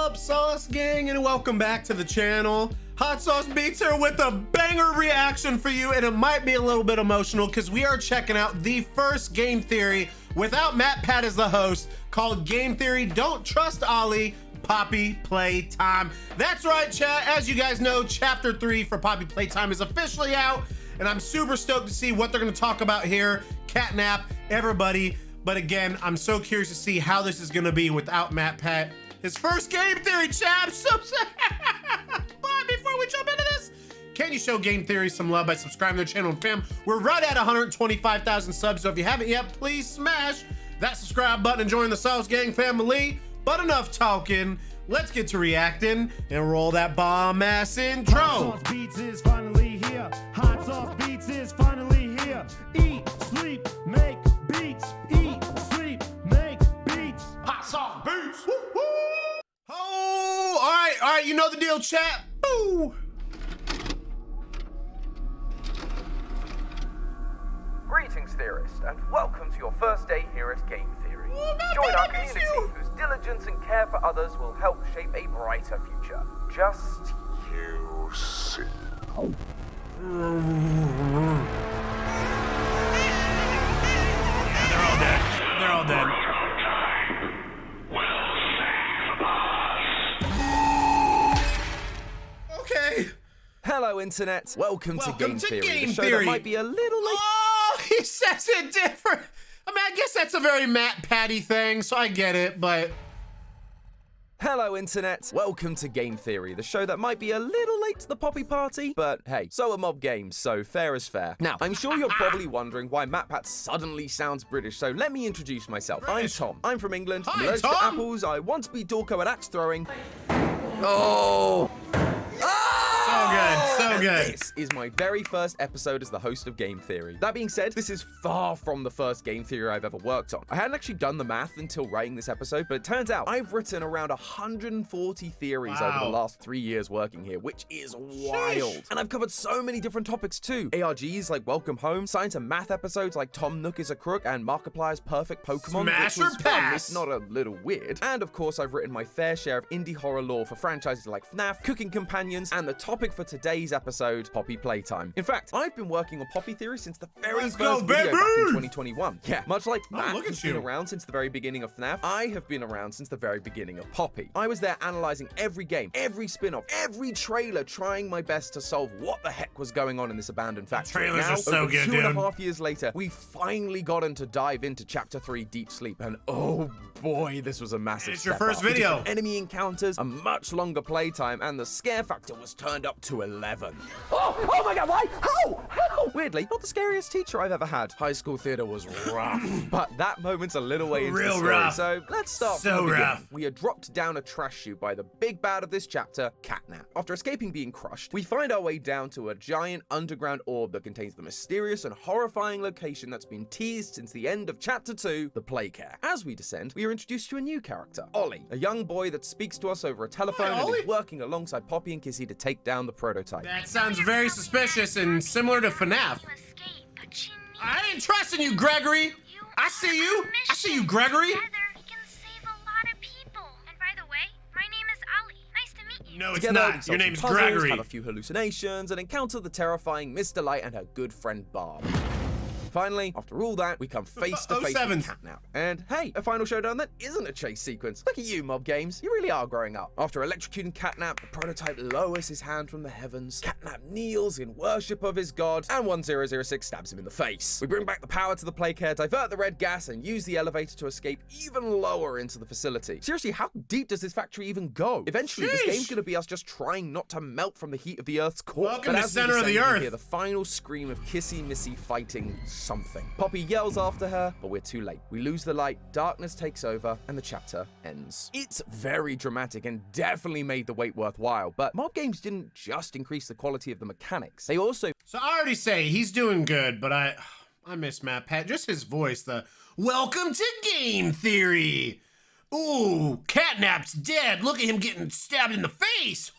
up, Sauce Gang, and welcome back to the channel. Hot Sauce Beats here with a banger reaction for you, and it might be a little bit emotional because we are checking out the first game theory without MatPat as the host, called Game Theory Don't Trust Ollie, Poppy Playtime. That's right, chat. As you guys know, Chapter 3 for Poppy Playtime is officially out, and I'm super stoked to see what they're going to talk about here. Catnap, everybody. But again, I'm so curious to see how this is going to be without MatPat. His first game theory, chat. I'm so sad. But before we jump into this, can you show Game Theory some love by subscribing to the channel? And fam, we're right at 125,000 subs, so if you haven't yet, please smash that subscribe button and join the Sauce Gang family. But enough talking, let's get to reacting and roll that bomb ass intro. Hot Sauce Beats is finally here. Hot Sauce Beats is finally here. Eat, sleep, make beats. Eat, sleep, make beats. Hot Sauce Beats. Woo, woo. Oh, all right, you know the deal, chat. Boo. Greetings, theorist, and welcome to your first day here at Game Theory. Join our community whose diligence and care for others will help shape a brighter future. Just you see. Yeah, they're all dead. They're all dead. Okay. Hello, Internet. Welcome to Game Theory, Game the show Theory. that might be a little late. Oh, he says it different. I mean, I guess that's a very MatPatty thing, so I get it, but... Hello, Internet. Welcome to Game Theory, the show that might be a little late to the Poppy party, but hey, so are Mob Games, so fair is fair. Now, I'm sure you're probably wondering why MatPat suddenly sounds British, so let me introduce myself. British. I'm Tom. I'm from England. Hi, I'm allergic to Tom. apples. I want to be Dorco at axe throwing. Oh! So good. This is my very first episode as the host of Game Theory. That being said, this is far from the first Game Theory I've ever worked on. I hadn't actually done the math until writing this episode, but it turns out I've written around 140 theories over the last 3 years working here, which is wild. Sheesh. And I've covered so many different topics too. ARGs like Welcome Home, science and math episodes like Tom Nook is a Crook and Markiplier's Perfect Pokemon, Smash which was or fun, pass? if not a little weird. And of course, I've written my fair share of indie horror lore for franchises like FNAF, Cooking Companions, and the topic for today's episode, Poppy Playtime. In fact, I've been working on Poppy Theory since the very Let's first go, video baby! back in 2021. Yeah, much like Matt look at has been you. around since the very beginning of FNAF, I have been around since the very beginning of Poppy. I was there analyzing every game, every spin-off, every trailer, trying my best to solve what the heck was going on in this abandoned factory. trailers Now, are so over good, 2.5 years later, we finally gotten to dive into Chapter 3 Deep Sleep, and oh boy, this was a massive It's your step first up. The video. different enemy encounters, a much longer playtime, and the scare factor was turned up to 11. Oh my god, why? How? Weirdly, not the scariest teacher I've ever had. High school theater was rough, but that moment's a little way into Real the story, rough. so let's start So from the beginning. rough. We are dropped down a trash chute by the big bad of this chapter, Catnap. After escaping being crushed, we find our way down to a giant underground orb that contains the mysterious and horrifying location that's been teased since the end of Chapter 2, the Playcare. As we descend, we are introduced to a new character, Ollie, a young boy that speaks to us over a telephone and Ollie. is working alongside Poppy and Kissy to take down the prototype. That sounds very suspicious and similar to FNAF. I ain't trusting you, Gregory. I see you. I see you, Gregory. Together, we can save a lot of people. And by the way, my name is Ollie. Nice to meet you. No, it's Together, we not. solve Your some name's puzzles, Gregory. have a few hallucinations, and encounter the terrifying Miss Delight and her good friend Barb. Finally, after all that, we come face to face with 07. Catnap. And hey, a final showdown that isn't a chase sequence. Look at you, Mob Games. You really are growing up. After electrocuting Catnap, the prototype lowers his hand from the heavens. Catnap kneels in worship of his god, and 1006 stabs him in the face. We bring back the power to the Playcare, divert the red gas, and use the elevator to escape even lower into the facility. Seriously, how deep does this factory even go? Eventually, this Sheesh. game's gonna be us just trying not to melt from the heat of the Earth's core. Welcome But to as we center of the descend, we Earth. hear the final scream of Kissy Missy fighting something. Poppy yells after her, but we're too late. We lose the light, darkness takes over, and the chapter ends. It's very dramatic and definitely made the wait worthwhile, but Mob Games didn't just increase the quality of the mechanics. They also So I already say he's doing good, but I miss MatPat. Just his voice, the welcome to Game Theory. Ooh, Catnap's dead. Look at him getting stabbed in the face.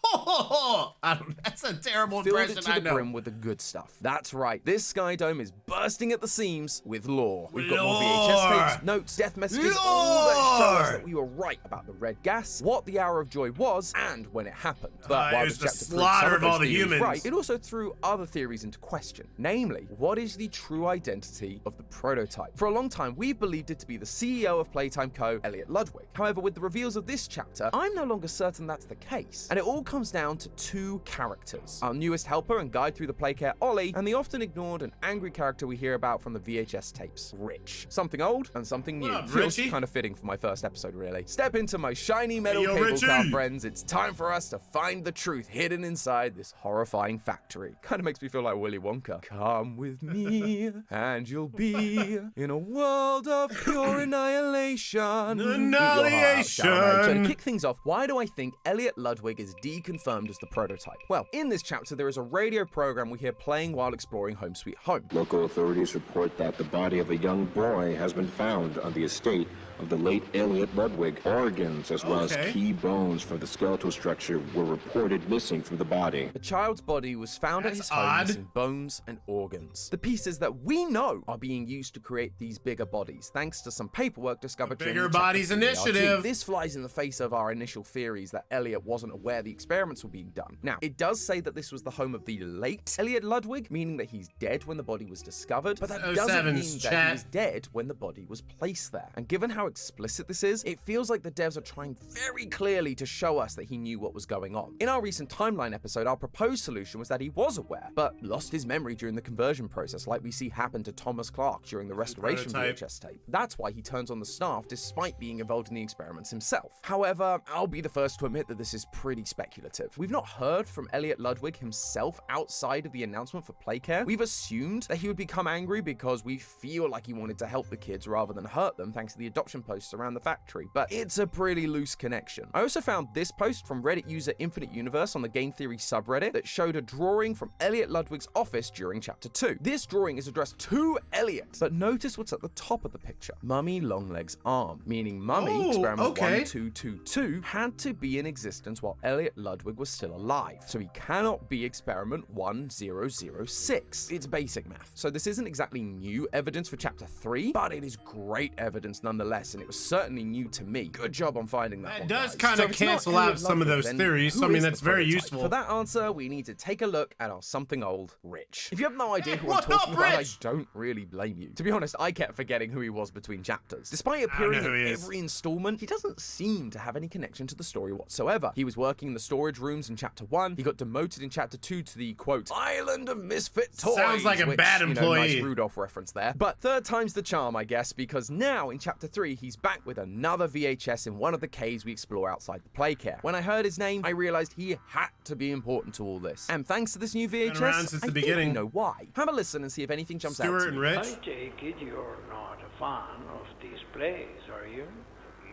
That's a terrible Filled impression, it to I the know. brim with the good stuff. That's right, this Sky Dome is bursting at the seams with lore. We've got more Lore. VHS tapes, notes, death messages, all that show us that we were right about the red gas, what the Hour of Joy was, and when it happened. But it while was the the chapter proved slaughter some of those all the theories humans. right, it also threw other theories into question. Namely, what is the true identity of the prototype? For a long time, we've believed it to be the CEO of Playtime Co., Elliot Ludwig. However, with the reveals of this chapter, I'm no longer certain that's the case. And it all comes down to two characters. Our newest helper and guide through the playcare, Ollie, and the often ignored and angry character we hear about from the VHS tapes, Rich. Something old and something new. What up, Feels Richie? kind of fitting for my first episode, really. Step into my shiny metal Yo, cable car, Richie! friends. It's time for us to find the truth hidden inside this horrifying factory. Kind of makes me feel like Willy Wonka. Come with me, and you'll be in a world of pure annihilation. Annihilation. So to kick things off, why do I think Elliot Ludwig is deconfirmed as the prototype? Well, in this chapter, there is a radio program we hear playing while exploring Home Sweet Home. Local authorities report that the body of a young boy has been found on the estate of the late Elliot Ludwig. Organs as well as Okay. key bones for the skeletal structure were reported missing from the body. A child's body was found at That's his home odd. missing bones and organs. The pieces that we know are being used to create these bigger bodies, thanks to some paperwork discovered during Bigger the chapter Bodies 3 ARG. initiative. This flies in the face of our initial theories that Elliot wasn't aware the experiments were being done. Now, it does say that this was the home of the late Elliot Ludwig, meaning that he's dead when the body was discovered, but that doesn't 07's mean that chat. he was dead when the body was placed there. And given how explicit this is, it feels like the devs are trying very clearly to show us that he knew what was going on. In our recent timeline episode, our proposed solution was that he was aware, but lost his memory during the conversion process, like we see happen to Thomas Clark during the restoration Prototype. VHS tape. That's why he turns on the staff despite being involved in the experiments himself. However, I'll be the first to admit that this is pretty speculative. We've not heard from Elliot Ludwig himself outside of the announcement for Playcare. We've assumed that he would become angry because we feel like he wanted to help the kids rather than hurt them thanks to the adoption posts around the factory, but it's a pretty loose connection. I also found this post from Reddit user Infinite Universe on the Game Theory subreddit that showed a drawing from Elliot Ludwig's office during chapter 2. This drawing is addressed to Elliot, but notice what's at the top of the picture. Mummy Longleg's arm, meaning Mummy, Oh, experiment okay. 1222, had to be in existence while Elliot Ludwig was still alive, so he cannot be experiment 1006. It's basic math. So this isn't exactly new evidence for chapter 3, but it is great evidence nonetheless, and it was certainly new to me. Good job on finding that That one, does guys. kind So of if it's not cancel out Elliot some of Ludwig, those then theories. who So, I mean, is the that's very prototype? useful. For that answer, we need to take a look at our something old, Rich. If you have no idea who I'm what talking up, about, I Rich? don't really blame you. To be honest, I kept forgetting who he was between chapters. Despite I don't appearing know who in he is. every installment, he doesn't seem to have any connection to the story whatsoever. He was working in the storage rooms in chapter 1. He got demoted in chapter 2 to the, quote, Island of Misfit Toys. Sounds like a which, bad employee. Nice Rudolph reference there. But third time's the charm, I guess, because now in chapter 3, he's back with another VHS in one of the caves we explore outside the Playcare. When I heard his name, I realized he had to be important to all this. And thanks to this new VHS, around since the I think beginning. we know why. Have a listen and see if anything jumps out Stuart to and you. Rich. I take it you're not a fan of these plays, are you?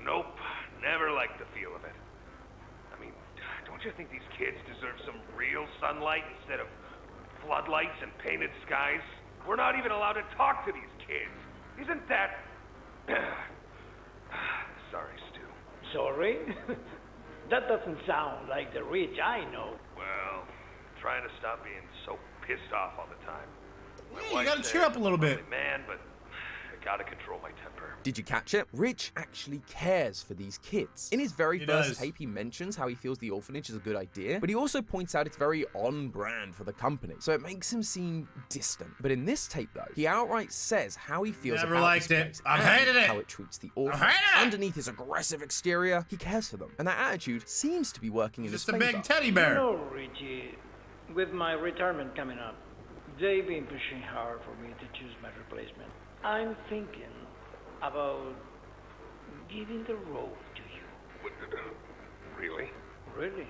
Nope, never liked the feel of it. I mean, don't you think these kids deserve some real sunlight instead of floodlights and painted skies? We're not even allowed to talk to these kids. Isn't that... Sorry, Stu. Sorry? That doesn't sound like the Rich I know. Well, trying to stop being so pissed off all the time. My Yeah, you wife gotta said cheer up a I'm little bit. lonely man, but I gotta control my temper. Did you catch it? Rich actually cares for these kids. In his very He first does. tape, he mentions how he feels the orphanage is a good idea, but he also points out it's very on brand for the company, so it makes him seem distant. But in this tape, though, he outright says how he feels Never about liked this it. place I've and hated it. how it treats the orphans. hated it. Underneath his aggressive exterior, he cares for them, and that attitude seems to be working in Just his a favor. big teddy You bear. know, Richie, with my retirement coming up, they've been pushing hard for me to choose my replacement. I'm thinking about giving the role to you. Really? Really?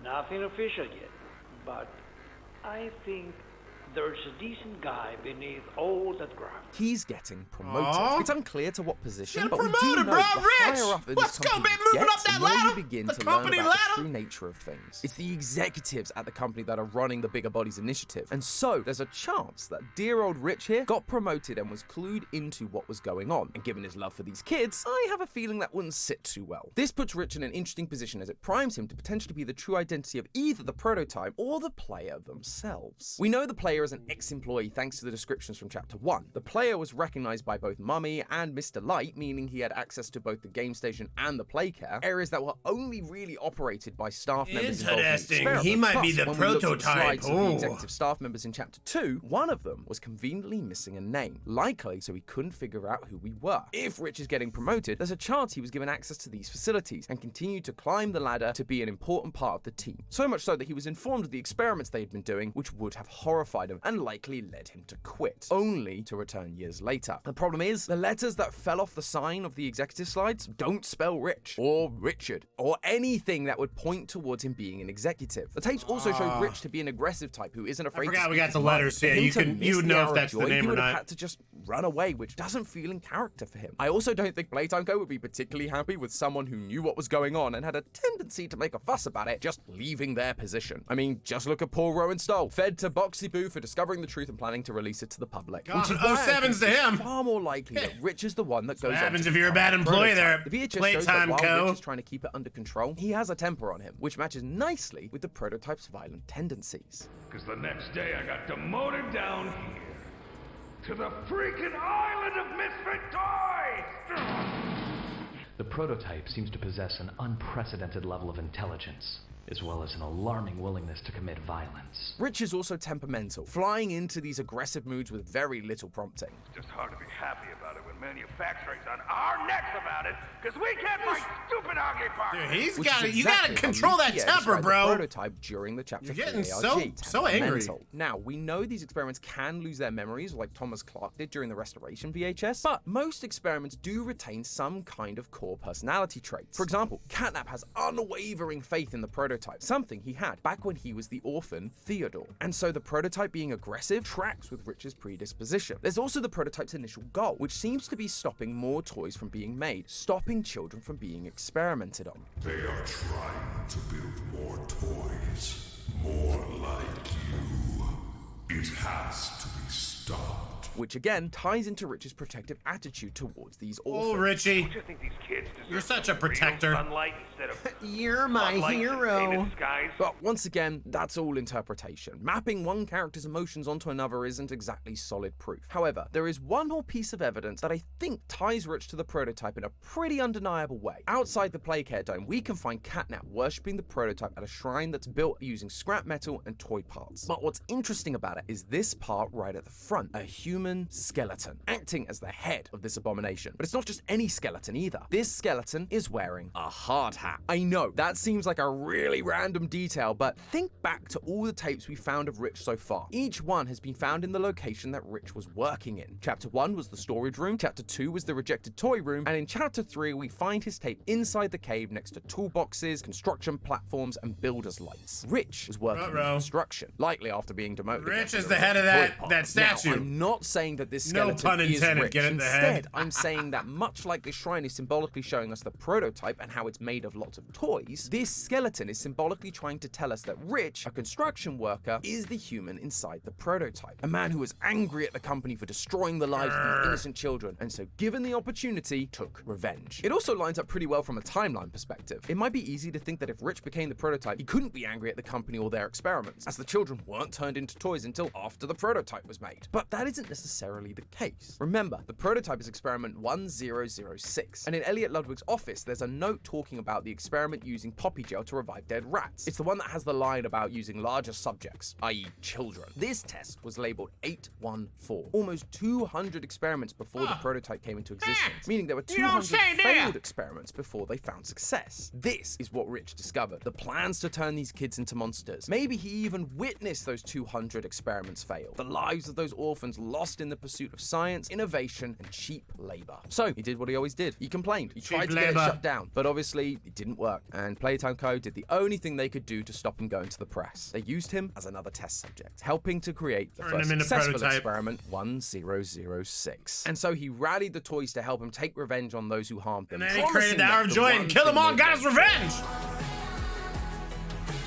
Nothing official yet, but I think there's a decent guy beneath all that graft. He's getting promoted. Aww. It's unclear to what position, Get but we do promoted, know bro, the Rich! higher up in Let's this go, company baby, moving gets, up that the more you ladder, begin the to learn company about ladder. the true nature of things. It's the executives at the company that are running the Bigger Bodies initiative, and so there's a chance that dear old Rich here got promoted and was clued into what was going on. And given his love for these kids, I have a feeling that wouldn't sit too well. This puts Rich in an interesting position as it primes him to potentially be the true identity of either the prototype or the player themselves. We know the player is an ex-employee thanks to the descriptions from Chapter 1. The player was recognized by both Mummy and Mr. Light, meaning he had access to both the game station and the playcare, areas that were only really operated by staff members involved in the Interesting. experiment. He might be Plus, the when we looked at the prototype. slides of the Ooh. executive staff members in Chapter 2, one of them was conveniently missing a name, likely so he couldn't figure out who we were. If Rich is getting promoted, there's a chance he was given access to these facilities and continued to climb the ladder to be an important part of the team. So much so that he was informed of the experiments they had been doing, which would have horrified him and likely led him to quit, only to return years later. The problem is, the letters that fell off the sign of the executive slides don't spell Rich, or Richard, or anything that would point towards him being an executive. The tapes also show Rich to be an aggressive type who isn't afraid to forgot we speak got his the mind. letters, For yeah, him you to can- miss you would the know if hour of that's the joy, name he or would have not. had to just run away, which doesn't feel in character for him. I also don't think Playtime Co would be particularly happy with someone who knew what was going on and had a tendency to make a fuss about it, just leaving their position. I mean, just look at poor Rowan Stoll, fed to Boxy Boo for discovering the truth and planning to release it to the public. God, Which is why I 07's think to it's him. far more likely that Rich is the one that goes what on happens to if you're a become bad the employee there prototype. at The VHS shows Playtime that while Co. Rich is trying to keep it under control, he has a temper on him, which matches nicely with the prototype's violent tendencies. Because the next day I got demoted down here to the freaking island of misfit toys! The prototype seems to possess an unprecedented level of intelligence, as well as an alarming willingness to commit violence. Rich is also temperamental, flying into these aggressive moods with very little prompting. It's just hard to be happy about it when manufacturing's on our necks about it, because we can't fight stupid hockey parts! Dude, he's Which got is it. You gotta exactly how control that Lucia temper, described the bro. prototype during the chapter You're 3 getting ARG, so angry. temperamental. Now, we know these experiments can lose their memories, like Thomas Clark did during the Restoration VHS, but most experiments do retain some kind of core personality traits. For example, Catnap has unwavering faith in the prototype, something he had back when he was the orphan Theodore. And so the prototype being aggressive tracks with Rich's predisposition. There's also the prototype's initial goal, which seems to be stopping more toys from being made, stopping children from being experimented on. They are trying to build more toys, more like you. It has to be stopped. Which again ties into Rich's protective attitude towards these orphans. Oh, Richie. Don't you think these kids deserve You're such some a protector. real sunlight instead of You're my floodlights and hero. painted skies? But once again, that's all interpretation. Mapping one character's emotions onto another isn't exactly solid proof. However, there is one more piece of evidence that I think ties Rich to the prototype in a pretty undeniable way. Outside the Playcare Dome, we can find Catnap worshipping the prototype at a shrine that's built using scrap metal and toy parts. But what's interesting about it is this part right at the front, a human skeleton, acting as the head of this abomination. But it's not just any skeleton either. This skeleton is wearing a hard hat. I know, that seems like a really random detail, but think back to all the tapes we found of Rich so far. Each one has been found in the location that Rich was working in. Chapter 1 was the storage room, Chapter 2 was the rejected toy room, and in Chapter 3 we find his tape inside the cave next to toolboxes, construction platforms, and builder's lights. Rich was working in construction, likely after being demoted. Rich again is for the head of toy that part. statue. Now, I'm not saying that this No skeleton pun is intended, Rich. get it in the Instead, head. I'm saying that much like the shrine is symbolically showing us the prototype and how it's made of lots of toys, this skeleton is symbolically trying to tell us that Rich, a construction worker, is the human inside the prototype. A man who was angry at the company for destroying the lives of these innocent children, and so given the opportunity, took revenge. It also lines up pretty well from a timeline perspective. It might be easy to think that if Rich became the prototype, he couldn't be angry at the company or their experiments, as the children weren't turned into toys until after the prototype was made. But that isn't necessarily the case. Remember, the prototype is experiment 1006, and in Elliot Ludwig's office, there's a note talking about the experiment using poppy gel to revive dead rats. It's the one that has the line about using larger subjects, i.e. children. This test was labeled 814, almost 200 experiments before the prototype came into existence, meaning there were 200 failed experiments before they found success. This is what Rich discovered, the plans to turn these kids into monsters. Maybe he even witnessed those 200 experiments fail, the lives of those orphans lost in the pursuit of science, innovation and cheap labor. So he did what he always did. He complained. He tried to labor. get it shut down, but obviously it didn't work. And Playtime Co. did the only thing they could do to stop him going to the press. They used him as another test subject, helping to create the first successful experiment, 1006. And so he rallied the toys to help him take revenge on those who harmed them. And then he created the Hour of Joy and killed them all and got his revenge!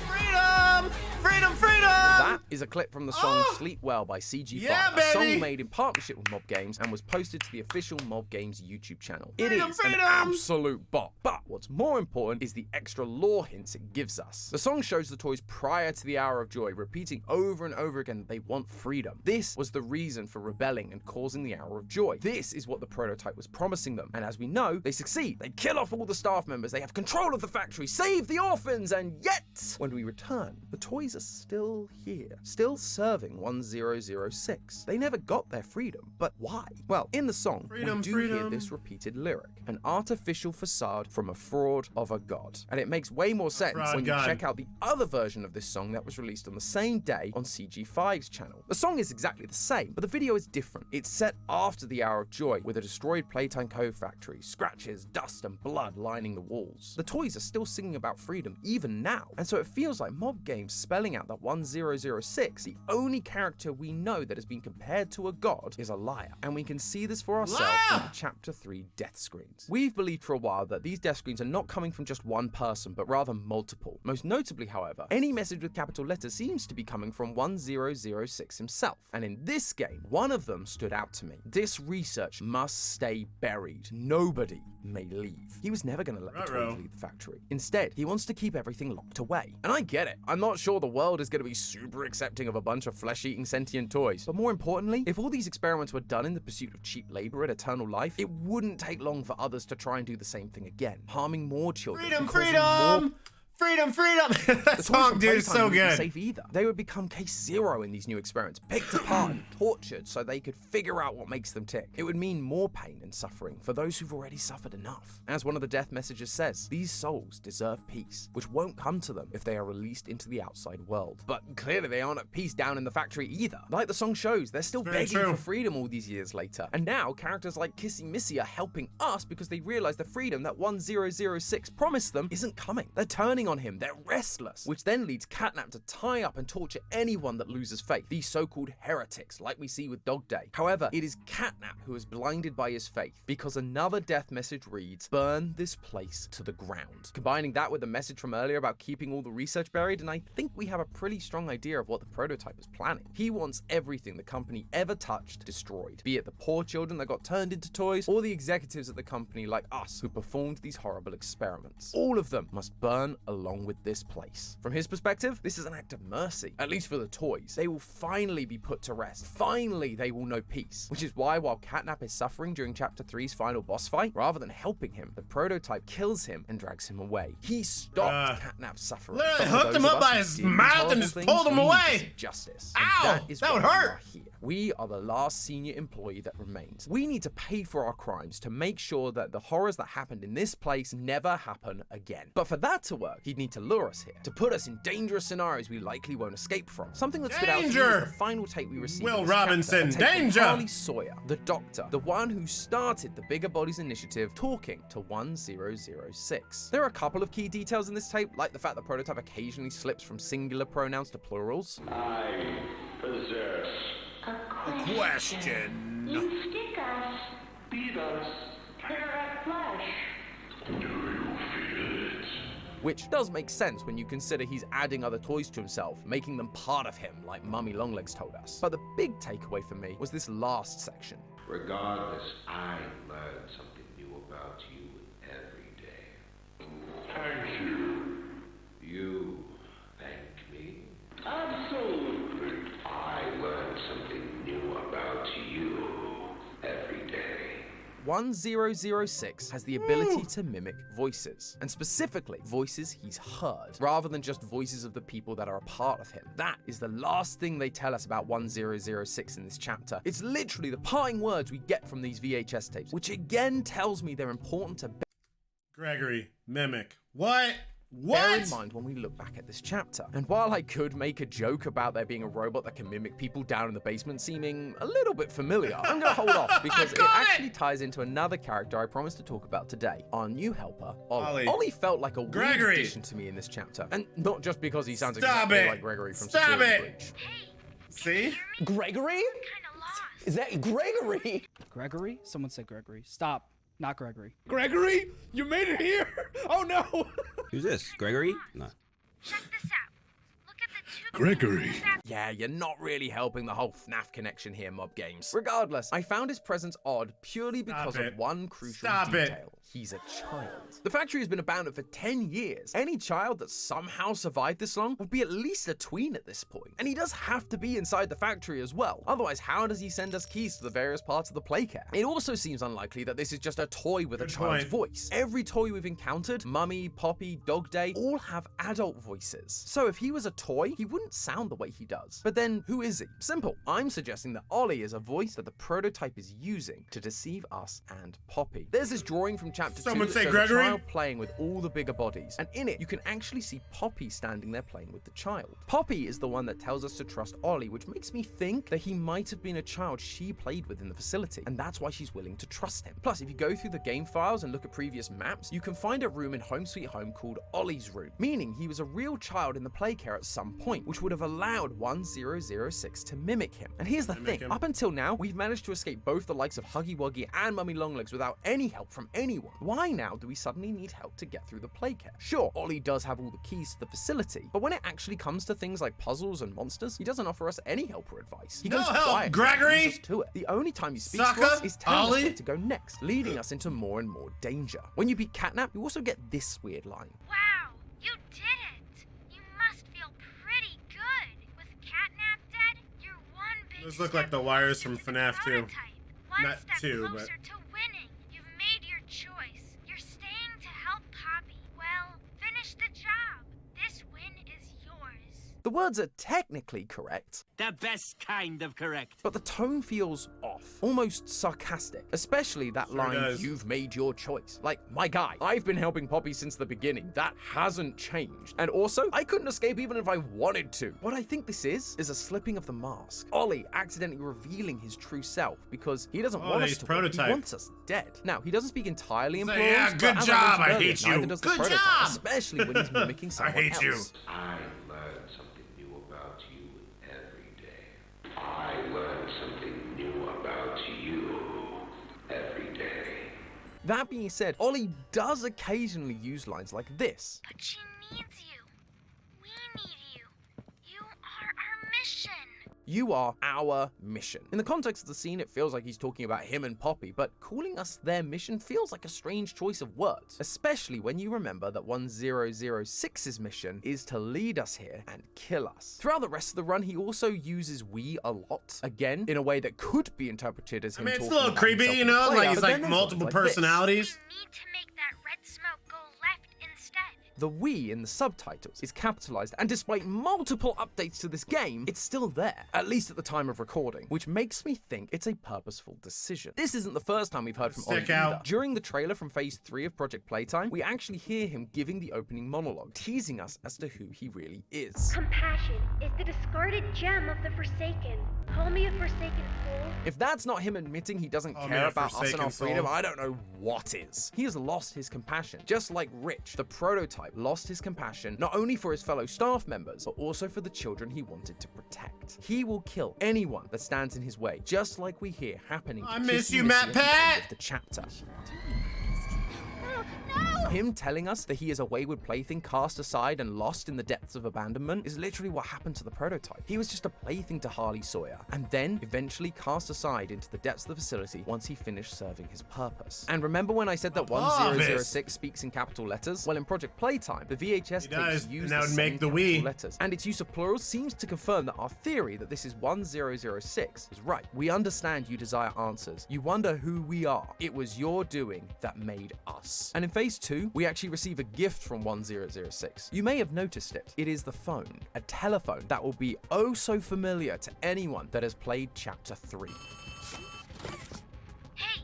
Freedom! Freedom, freedom! That is a clip from the song Sleep Well by CG5, Yeah, a song baby! made in partnership with Mob Games and was posted to the official Mob Games YouTube channel. Freedom, it is freedom! an absolute bop. But what's more important is the extra lore hints it gives us. The song shows the toys prior to the Hour of Joy, repeating over and over again that they want freedom. This was the reason for rebelling and causing the Hour of Joy. This is what the prototype was promising them. And as we know, they succeed. They kill off all the staff members, they have control of the factory, save the orphans, and yet, when we return, the toys are still here, still serving 1006. They never got their freedom, but why? Well, in the song, we do hear this repeated lyric, an artificial facade from a fraud of a god. And it makes way more sense when you check out the other version of this song that was released on the same day on CG5's channel. The song is exactly the same, but the video is different. It's set after the Hour of Joy, with a destroyed Playtime Co. factory, scratches, dust, and blood lining the walls. The toys are still singing about freedom even now, and so it feels like Mob Games spelling out that 1006, the only character we know that has been compared to a god, is a liar. And we can see this for ourselves in the Chapter 3 death screens. We've believed for a while that these death screens are not coming from just one person, but rather multiple. Most notably, however, any message with capital letters seems to be coming from 1006 himself. And in this game, one of them stood out to me. This research must stay buried. Nobody may leave. He was never going to let the toys leave the factory. Instead, he wants to keep everything locked away. And I get it. I'm not sure the world is going to be super accepting of a bunch of flesh-eating sentient toys. But more importantly, if all these experiments were done in the pursuit of cheap labor and eternal life, it wouldn't take long for others to try and do the same thing again, harming more children. Freedom! Freedom, freedom! That song, dude, is so good. Safe either. They would become case zero in these new experiments, picked apart and tortured so they could figure out what makes them tick. It would mean more pain and suffering for those who've already suffered enough. As one of the death messages says, these souls deserve peace, which won't come to them if they are released into the outside world. But clearly they aren't at peace down in the factory either. Like the song shows, they're still begging for freedom all these years later. And now characters like Kissy Missy are helping us because they realize the freedom that 1006 promised them isn't coming. They're turning on him. They're restless, which then leads Catnap to tie up and torture anyone that loses faith, these so-called heretics, like we see with Dog Day. However, it is Catnap who is blinded by his faith, because another death message reads, burn this place to the ground. Combining that with the message from earlier about keeping all the research buried, and I think we have a pretty strong idea of what the prototype is planning. He wants everything the company ever touched destroyed, be it the poor children that got turned into toys, or the executives at the company like us who performed these horrible experiments. All of them must burn along with this place. From his perspective, this is an act of mercy, at least for the toys. They will finally be put to rest. Finally, they will know peace. Which is why, while Catnap is suffering during Chapter 3's final boss fight, rather than helping him, the prototype kills him and drags him away. He stopped Catnap's suffering. Literally hooked him up by his mouth and just pulled him away. Justice. Ow! That would hurt. We are the last senior employee that remains. We need to pay for our crimes to make sure that the horrors that happened in this place never happen again. But for that to work, he'd need to lure us here, to put us in dangerous scenarios we likely won't escape from. Something that stood out to me is the final tape we received. Will Robinson, danger! Charlie Sawyer, the doctor, the one who started the Bigger Bodies Initiative, talking to 1006. There are a couple of key details in this tape, like the fact the prototype occasionally slips from singular pronouns to plurals. I possess a question. You stick us, beat us, tear at flesh. Do you feel it? Which does make sense when you consider he's adding other toys to himself, making them part of him, like Mummy Longlegs told us. But the big takeaway for me was this last section. Regardless, I learn something new about you every day. Thank you. You thank me? Absolutely. I learn something new about you every day. 1006 has the ability to mimic voices, and specifically voices he's heard, rather than just voices of the people that are a part of him. That is the last thing they tell us about 1006 in this chapter. It's literally the parting words we get from these VHS tapes, which again tells me they're important to Gregory, mimic. What? bear in What? mind when we look back at this chapter. And while I could make a joke about there being a robot that can mimic people down in the basement seeming a little bit familiar, I'm gonna hold off because it actually ties into another character I promised to talk about today, our new helper, Ollie. Ollie felt like a weird addition to me in this chapter, and not just because he sounds exactly like Gregory from Security Breach. See? Gregory? Is that Gregory? Gregory? Someone said Gregory. Stop. Not Gregory. Gregory? You made it here? Oh no! Who's this? Gregory? No. Check this out. Look at the two Gregory. Yeah, you're not really helping the whole FNAF connection here, Mob Games. Regardless, I found his presence odd purely because of one crucial detail. He's a child. The factory has been abandoned for 10 years. Any child that somehow survived this long would be at least a tween at this point. And he does have to be inside the factory as well. Otherwise, how does he send us keys to the various parts of the playcare? It also seems unlikely that this is just a toy with a child's voice. Every toy we've encountered, Mummy, Poppy, Dog Day, all have adult voices. So if he was a toy, he wouldn't sound the way he does. But then, who is he? Simple. I'm suggesting that Ollie is a voice that the prototype is using to deceive us and Poppy. There's this drawing from chapter 2 that shows a child playing with all the bigger bodies, and in it you can actually see Poppy standing there playing with the child. Poppy is the one that tells us to trust Ollie, which makes me think that he might have been a child she played with in the facility, and that's why she's willing to trust him. Plus, if you go through the game files and look at previous maps, you can find a room in Home Sweet Home called Ollie's room, meaning he was a real child in the playcare at some point, which would have allowed 1006 to mimic him. And here's the thing, up until now, we've managed to escape both the likes of Huggy Wuggy and Mummy Longlegs without any help from anyone. Why now do we suddenly need help to get through the playcare? Sure, Ollie does have all the keys to the facility, but when it actually comes to things like puzzles and monsters, he doesn't offer us any help or advice. He goes quiet, Gregory! Us to it. The only time he speaks to us is telling us where to go next, leading us into more and more danger. When you beat Catnap, you also get this weird line. Wow, you did it! You must feel pretty good. With Catnap dead, you're one big Those look like the wires from FNAF 2. Not 2, but... to winning. You've made your choice. You're staying to help Poppy. Well, finish the job. This win is yours. The words are technically correct. The best kind of correct. But the tone feels off, almost sarcastic, especially that line, "You've made your choice." Like, my guy, I've been helping Poppy since the beginning. That hasn't changed. And also, I couldn't escape even if I wanted to. What I think this is a slipping of the mask. Ollie accidentally revealing his true self because he doesn't want us to win. He wants us dead. Now, he doesn't speak entirely in plurals, yeah, good job, I hate you. Neither does the prototype, especially when he's mimicking someone else. I learn something new about you every day. I learn something new about you every day. That being said, Ollie does occasionally use lines like this. But she needs you. We need you. You are our mission. You are our mission. In the context of the scene, it feels like he's talking about him and Poppy, but calling us their mission feels like a strange choice of words, especially when you remember that 1006's mission is to lead us here and kill us. Throughout the rest of the run, he also uses we a lot, again, in a way that could be interpreted as him talking it's a little creepy, you know, like he's like multiple personalities. You need to make that red smoke go left instead. The we in the subtitles is capitalized, and despite multiple updates to this game, it's still there, at least at the time of recording, which makes me think it's a purposeful decision. This isn't the first time we've heard from Ollie either. During the trailer from Phase 3 of Project Playtime, we actually hear him giving the opening monologue, teasing us as to who he really is. Compassion is the discarded gem of the Forsaken. Call me a Forsaken soul. If that's not him admitting he doesn't care about us and our freedom, I don't know what is. He has lost his compassion, just like Rich, the prototype, lost his compassion not only for his fellow staff members, but also for the children he wanted to protect. He will kill anyone that stands in his way, just like we hear happening. I miss you, MatPat! The chapter. Him telling us that he is a wayward plaything cast aside and lost in the depths of abandonment is literally what happened to the prototype. He was just a plaything to Harley Sawyer, and then eventually cast aside into the depths of the facility once he finished serving his purpose. And remember when I said that 1006 speaks in capital letters? Well, in Project Playtime, the VHS tapes use the same capital letters, and its use of plurals seems to confirm that our theory that this is 1006 is right. We understand you desire answers. You wonder who we are. It was your doing that made us. And in Phase 2, we actually receive a gift from 1006. You may have noticed it. It is the phone, a telephone that will be oh so familiar to anyone that has played Chapter 3. Hey,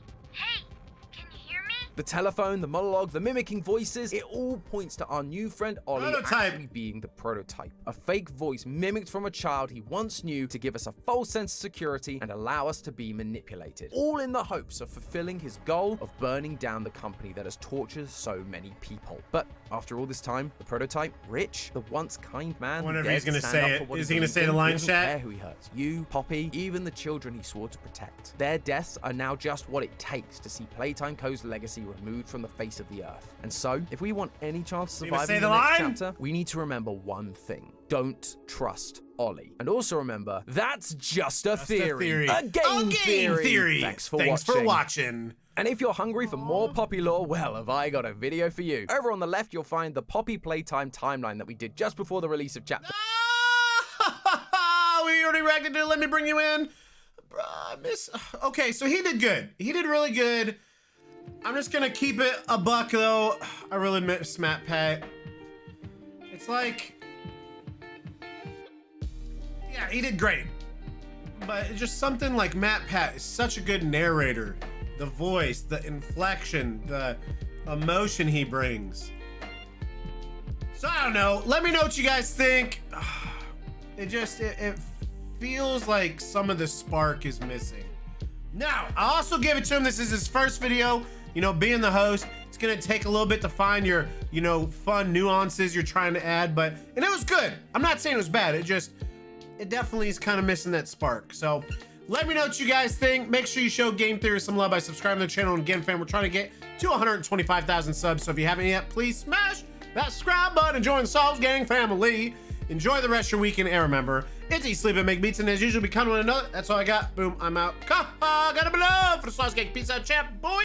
can you hear me? The telephone, the monologue, the mimicking voices, it all points to our new friend Ollie actually being the prototype. A fake voice mimicked from a child he once knew to give us a false sense of security and allow us to be manipulated. All in the hopes of fulfilling his goal of burning down the company that has tortured so many people. But after all this time, the prototype, Rich, the once kind man, I wonder if he's gonna say it. Is he gonna say the line, chat? Who he hurts. You, Poppy, even the children he swore to protect. Their deaths are now just what it takes to see Playtime Co.'s legacy removed from the face of the earth. And so, if we want any chance to survive in the next chapter, we need to remember one thing. Don't trust Ollie. And also remember, that's just a theory. A game theory. Thanks for watching. And if you're hungry for more Poppy lore, well, have I got a video for you. Over on the left, you'll find the Poppy Playtime timeline that we did just before the release of chapter. We already reacted to it. Let me bring you in. Okay, so he did good. He did really good. I'm just gonna keep it a buck though. I really miss MatPat. It's like, yeah, he did great. But it's just something like MatPat is such a good narrator. The voice, the inflection, the emotion he brings. So I don't know. Let me know what you guys think. It feels like some of the spark is missing. Now, I also give it to him. This is his first video. You know, being the host, it's gonna take a little bit to find your, you know, fun nuances you're trying to add, and it was good. I'm not saying it was bad. It definitely is kind of missing that spark. So let me know what you guys think. Make sure you show Game Theory some love by subscribing to the channel. And again, fam, we're trying to get to 125,000 subs. So if you haven't yet, please smash that subscribe button and join the Sauce Gang family. Enjoy the rest of your weekend, and remember, it's eat, sleep, and make beats, and as usual, be kind of one another. That's all I got. Boom, I'm out. Gotta be love for the Sauce Gang. Peace out, chat, boy.